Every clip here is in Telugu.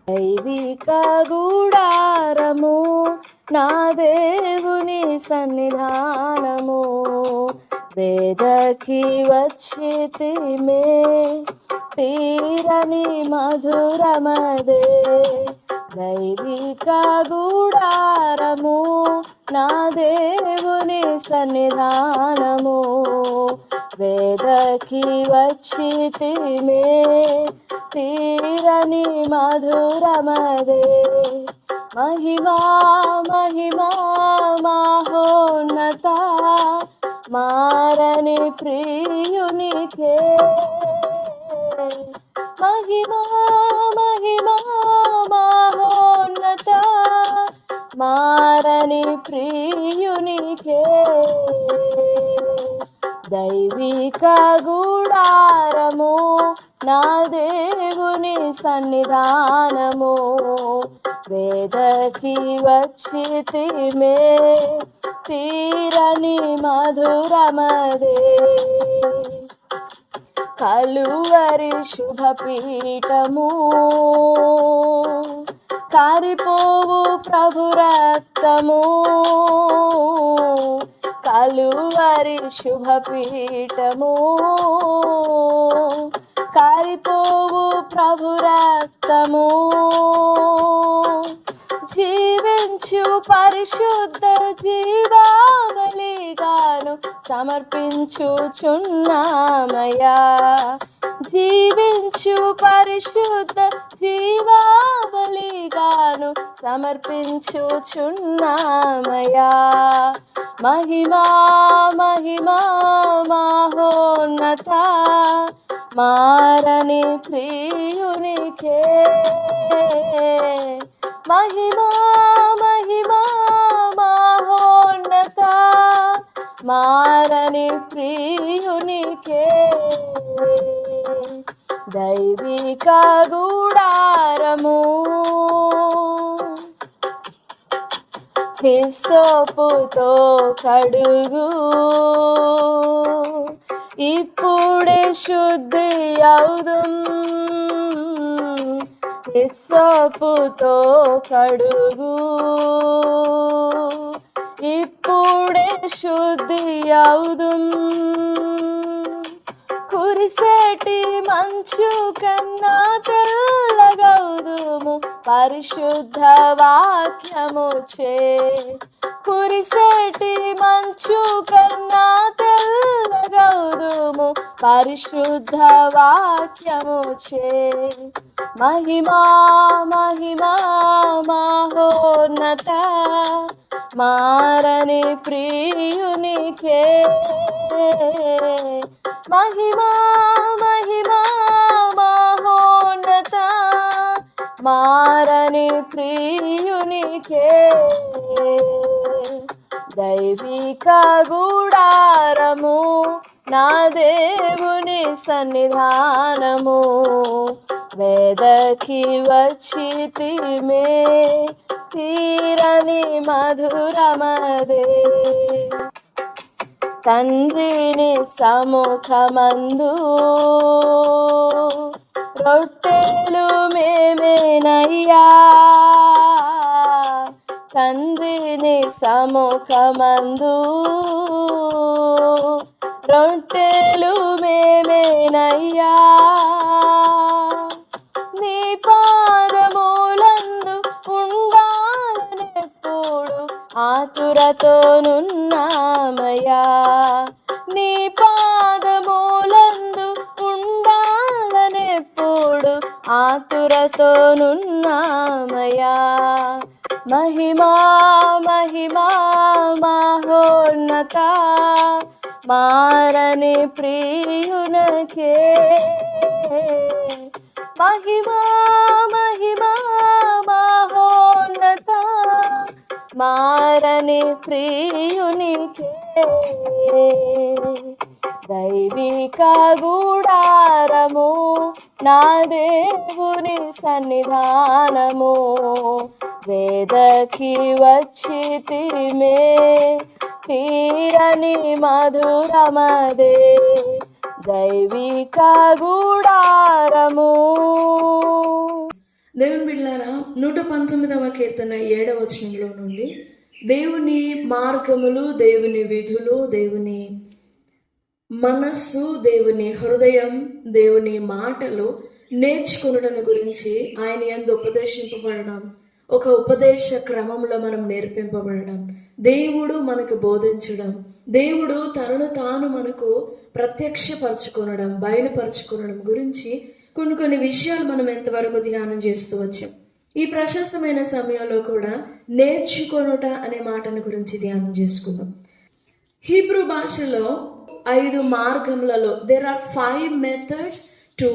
దైవిక గూడారము నా దేవుని సన్నిధానము, వేదకి వచ్చితిమే తీరని మధురమదే. దైవిక గూడారము నా దేవుని సన్నిధానము, వేదకి వచ్చితిమే తీరని మధురమదే. మహిమా మహిమా మహోన్నత మారని ప్రియునికే, మహిమా మహిమా మహోన్నత మారని ప్రియునికే. దైవిక గూడారము నా దేవుని సన్నిధానము, వేదకి వచ్చితిమే తీరని మధురమదే. కలువరి శుభపీఠము కారిపోవు ప్రభు రక్తము, కలువరి శుభపీఠము కారిపోవు ప్రభు రక్తము, జీవించు పరిశుద్ధ జీవాబలిగాను సమర్పించుచున్నామయ్యా. జీవించు పరిశుద్ధ జీవాబలిగాను సమర్పించుచున్నామయ్యా. మహిమా మహిమా మహోన్నత మారని ప్రియునికే, మహిమా మహిమా మహోన్నత మారని ప్రియునికే. దైవిక గూడారము హిస్సోపుతో కడుగు, ఇప్పుడే శుద్ధి అవుదుం. హిస్సోపుతో కడుగు, ఇప్పుడే శుద్ధి అవుదుం. కురిసేటి మంచు కన్నా తెల్లగౌదుము పరిశుద్ధ వాక్యముచే. కురిసేటి మంచు కన్నా తెల్లగౌదుము పరిశుద్ధ వాక్యముచే. మహిమా మహిమా మహోన్నత మారని ప్రియునికే, మహిమా మహిమా మహోన్నత మారని ప్రియునికే. దైవిక గూడారము నా దేవుని సన్నిధానము, వేదకి వచ్చితిమే తీరని మధురమదే. తండ్రిని సముఖమందు రొట్టెలు మేమేనయ్యా, తండ్రిని సముఖమందు రొట్టెలు మేమేనయ్యా. నీ పాదములందు ఉండాలనెప్పుడు ఆతురతోనున్నామయ్యా. నీ పాదములందు ఉండాలనెప్పుడు ఆతురతోనున్నామయ్యా. మహిమా మహిమా మహోన్నత మారని ప్రియునకే, మహిమా మహిమా మహోన్నత మారని ప్రియునికే. దైవిక గూడారము నా దేవుని సన్నిధానము, వేదకి వచ్చితిమే తీరని మధురమదే. దైవిక గూడారము. దేవుని బిడ్డలారా, 119వ కీర్తన 7వ వచనంలో నుండి దేవుని మార్గములు, దేవుని విధులు, దేవుని మనస్సు, దేవుని హృదయం, దేవుని మాటలు నేర్చుకునడం గురించి ఆయన యందు ఉపదేశింపబడడం, ఒక ఉపదేశ క్రమంలో మనం నేర్పింపబడడం, దేవుడు మనకు బోధించడం, దేవుడు తనను తాను మనకు ప్రత్యక్షపరచుకొనడం, బయలుపరచుకొనడం గురించి కొన్ని విషయాలు మనం ఎంతవరకు ధ్యానం చేస్తూ వచ్చాం. ఈ ప్రశస్తమైన సమయంలో కూడా నేర్చుకొనుట అనే మాటను గురించి ధ్యానం చేసుకుందాం. హీబ్రూ భాషలో 5 మార్గములలో there are 5 methods to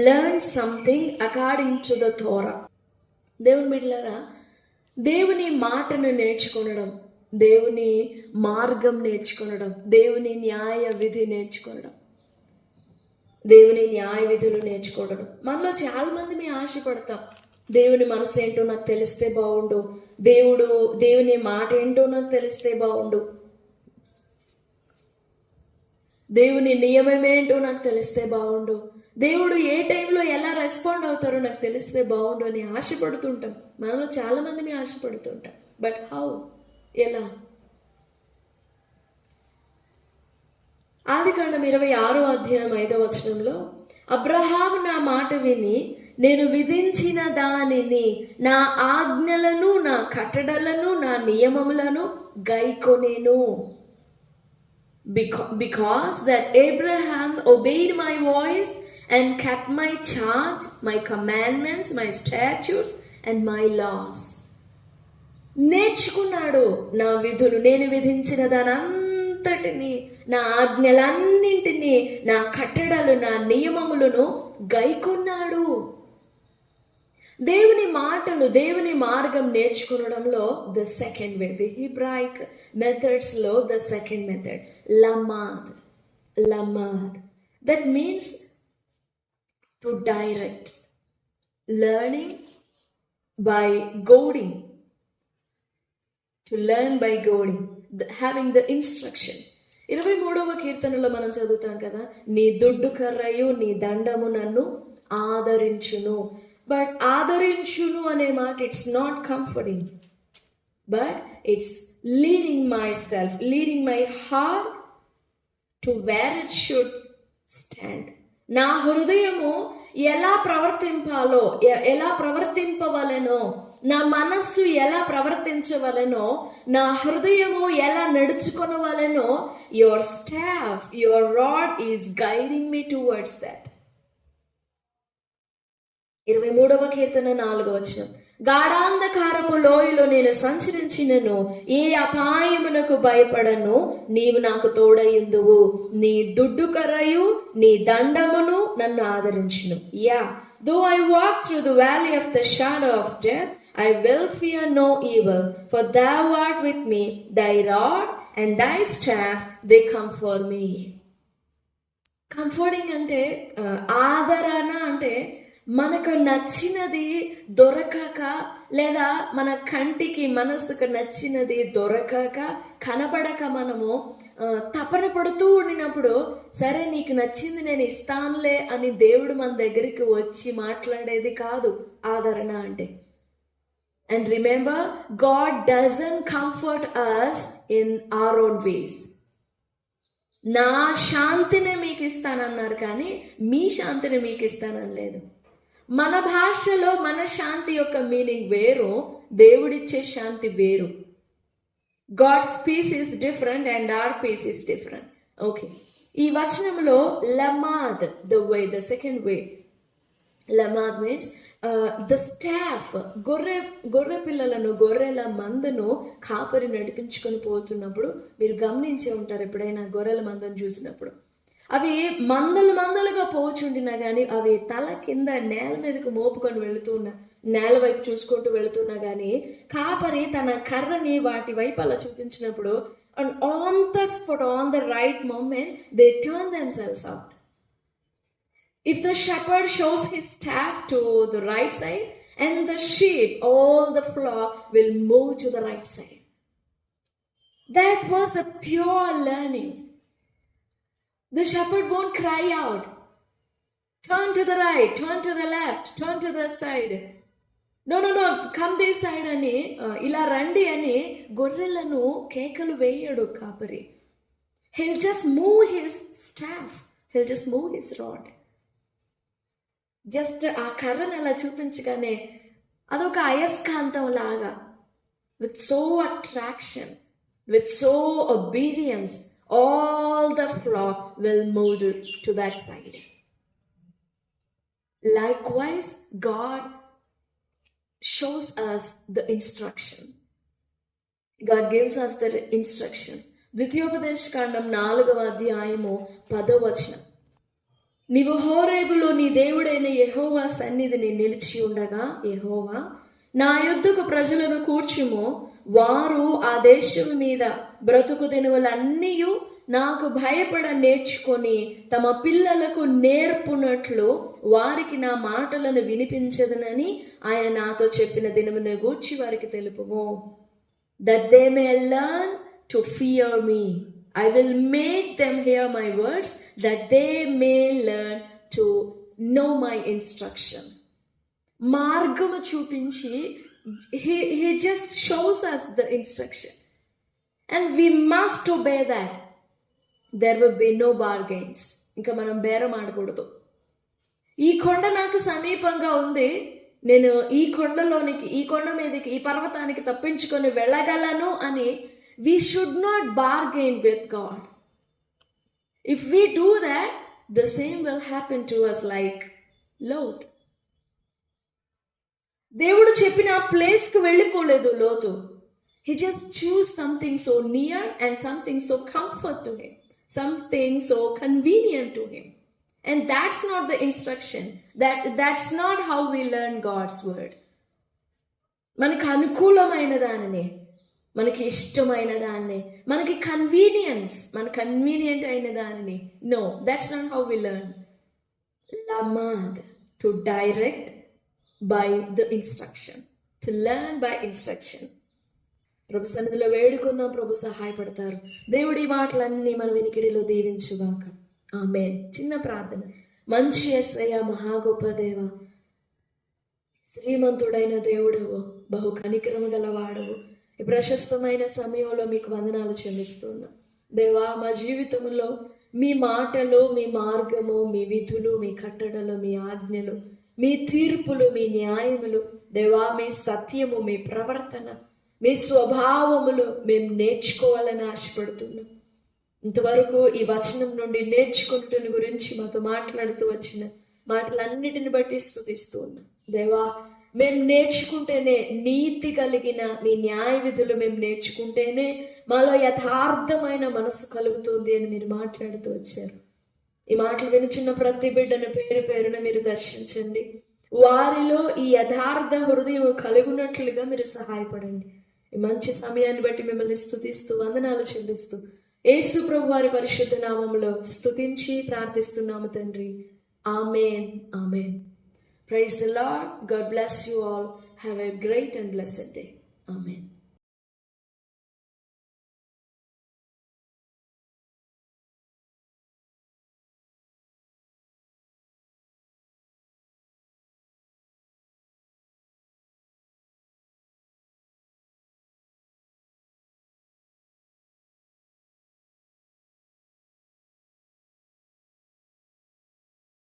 learn something according to the Torah. దేవుని బిడ్డలారా, దేవుని మాటను నేర్చుకొనడం, దేవుని మార్గం నేర్చుకొనడం, దేవుని న్యాయ విధి నేర్చుకొనడం, దేవుని న్యాయ విధులు నేర్చుకోవడం. మనలో చాలా మంది మీ ఆశపడతాం, దేవుని మనసు ఏంటో నాకు తెలిస్తే బాగుండు, దేవుని మాట ఏంటో నాకు తెలిస్తే బాగుండు, దేవుని నియమం ఏంటో నాకు తెలిస్తే బాగుండు, దేవుడు ఏ టైంలో ఎలా రెస్పాండ్ అవుతారో నాకు తెలిస్తే బాగుండు అని ఆశపడుతుంటాం. మనలో చాలా మందిని ఆశపడుతుంటాం. బట్ హౌ, ఎలా? ఆదికాండం 26వ అధ్యాయం 5వ వచనంలో, అబ్రహాము నా మాట విని నేను విధించిన దానిని, నా ఆజ్ఞలను, నా కట్టడలను, నా నియమములను గైకొనేను. Because that Abraham obeyed my voice and kept my charge, my commandments, my statutes and my laws. నేర్చుకున్నాడు నా విధులు, నేను విధించిన దానంతటిని, నా ఆజ్ఞలన్నింటినీ, నా కట్టడలు, నా నియమములను గైకొన్నాడు. దేవుని మాటలు, దేవుని మార్గం నేర్చుకునడంలో the second way, the Hebraic methods లో ద సెకండ్ మెథడ్ లమాద్. That means to direct, learning by goading, to learn by goading, having the instruction. 23వ కీర్తనలో మనం చదువుతాం కదా, నీ దుడ్డు కర్రయు నీ దండము నన్ను ఆదరించును. బట్ ఆదరించును అనే మాట, it's not comforting, but it's leading myself, leading my heart to where it should stand. నా హృదయము ఎలా ప్రవర్తింపాలో, ఎలా ప్రవర్తింపవలెనో, నా మనస్సు ఎలా ప్రవర్తించవలెనో, నా హృదయము ఎలా నడుచుకొనవలెనో, your staff, your rod is guiding me towards that. 23వ కీర్తన 4వ వచనం, గాఢాంధకారపు లోయలో నేను సంచరించినను, ఏ అపాయమునకు భయపడను, నీవు నాకు తోడయుందువు, నీ దుడ్డు కర్రయు నీ దండమును నన్ను ఆదరించును. Though I walk through the valley of the shadow of death, I will fear no evil, for thou art with me, thy rod and thy staff, they comfort me. Comforting అంటే, ఆదరణ అంటే మనకు నచ్చినది దొరకక, లేదా మన కంటికి మనసుకు నచ్చినది దొరకక, కనపడక మనము తపన పడుతూ ఉండినప్పుడు, సరే నీకు నచ్చింది నేను ఇస్తానులే అని దేవుడు మన దగ్గరికి వచ్చి మాట్లాడేది కాదు ఆదరణ అంటే. And remember, God doesn't comfort us in our own ways. నా శాంతిని మీకు ఇస్తానన్నారు కానీ మీ శాంతిని మీకు ఇస్తానని లేదు. మన భాషలో మన శాంతి యొక్క మీనింగ్ వేరు, దేవుడిచ్చే శాంతి వేరు. God's peace is different and our peace is different. Okay, ఈ వచనంలో లమాద్, the way, the second way. లమాద్ మీన్స్ ద స్టాఫ్. గొర్రె పిల్లలను, గొర్రెల మందను కాపరి నడిపించుకొని పోతున్నప్పుడు మీరు గమనించే ఉంటారు, ఎప్పుడైనా గొర్రెల మందను చూసినప్పుడు అవి మందలుగా పోచుండినా కానీ అవి తల కింద నేల మీదకు మోపుకొని వెళుతున్నా, నేల వైపు చూసుకుంటూ వెళుతున్నా కానీ కాపరి తన కర్రని వాటి వైపు అలా చూపించినప్పుడు, and on the spot, on the right moment, they turn themselves out. If the shepherd shows his staff to the right side, and the sheep, all the flock will move to the right side. That was a pure learning. The shepherd won't cry out, turn to the right, turn to the left, turn to the side. No no no come this side అని ఇలా రండి అని గొర్రెలను కేకలు వేయడు కాపరి. He'll just move his staff. He'll just move his rod. Just ఆ కర్రను అలా చూపించగానే అదొక అయస్కాంతం లాగా, with so attraction, with so obedience, all the flock will move to that side. Likewise, God shows us the instruction. God gives us the instruction. ద్వితీయోపదేశకాండం 4వ అధ్యాయము 10వ వచనం. నీవు హోరేబులో నీ దేవుడైన యెహోవా సన్నిధిని నిలిచి ఉండగా, యెహోవా నా యొద్దకు ప్రజలను కూర్చుము, వారు ఆ దేశం మీద బ్రతుకు దినములన్నీయు నాకు భయపడ నేర్చుకొని తమ పిల్లలకు నేర్పునట్లు వారికి నా మాటలను వినిపించదనని ఆయన నాతో చెప్పిన దినమును గూర్చి వారికి తెలుపుము. That they may learn to fear me. I will make them hear my words, that they may learn to know my instruction. మార్గము చూపించి he just shows us the instruction, and we must obey that. There will be no bargains. ఇంకా మనం బేరం ఆడకూడదు. ఈ కొండ నాకు సమీపంగా ఉంది, నేను ఈ కొండలోనికి, ఈ కొండ మీదకి, ఈ పర్వతానికి తప్పించుకొని వెళ్ళగలను అని we should not bargain with God. If we do that, the same will happen to us like Lot. దేవుడు చెప్పిన ఆ ప్లేస్కి వెళ్ళిపోలేదు లోతు. He just chose something so near and something so comfort to him, something so convenient to him. And that's not the instruction. That's not how we learn God's word. మనకు అనుకూలమైన దానిని, మనకి ఇష్టమైన దాన్ని, మనకి కన్వీనియంట్ అయిన దానిని. No, that's not how we learn. లమాద్, to direct by the instruction, to learn by instruction. ప్రభు సన్నిధిలో వేడుకుందాం, ప్రభు సహాయపడతారు. దేవుడి మాటలన్నీ మన వినికిడిలో దీవించుగాక. ఆమేన్. చిన్న ప్రార్థన. మంచి యేసయ్య, మహా గొప్ప దేవ, శ్రీమంతుడైన దేవుడవు, బహు కనికరము గలవాడవు, ఈ ప్రశస్తమైన సమయంలో మీకు వందనాలు చెల్లిస్తున్నా. దేవా, మా జీవితంలో మీ మాటలు, మీ మార్గము, మీ విధులు, మీ కట్టడలు, మీ ఆజ్ఞలు, మీ తీర్పులు, మీ న్యాయములు, దేవా, మీ సత్యము, మీ ప్రవర్తన, మీ స్వభావములు మేము నేర్చుకోవాలని ఆశపడుతున్నాం. ఇంతవరకు ఈ వచనం నుండి నేర్చుకుంటున్న గురించి మాతో మాట్లాడుతూ వచ్చిన మాటలన్నిటిని బట్టి స్తుతిస్తూ ఉన్నాం. దేవా, మేము నేర్చుకుంటేనే, నీతి కలిగిన మీ న్యాయ విధులు మేము నేర్చుకుంటేనే మాలో యథార్థమైన మనసు కలుగుతుంది అని మీరు మాట్లాడుతూ వచ్చారు. ఈ మాటలు వినుచున్న ప్రతి బిడ్డను పేరు పేరున మీరు దర్శించండి. వారిలో ఈ యథార్థ హృదయం కలుగునట్లుగా మీరు సహాయపడండి. ఈ మంచి సమయాన్ని బట్టి మిమ్మల్ని స్తుతిస్తూ వందనాలు చెల్లిస్తూ యేసు ప్రభు వారి పరిశుద్ధ నామములో స్తుతించి ప్రార్థిస్తున్నాము తండ్రి. ఆమేన్, ఆమేన్. Praise the Lord. God bless you all. Have a great and blessed day. Amen.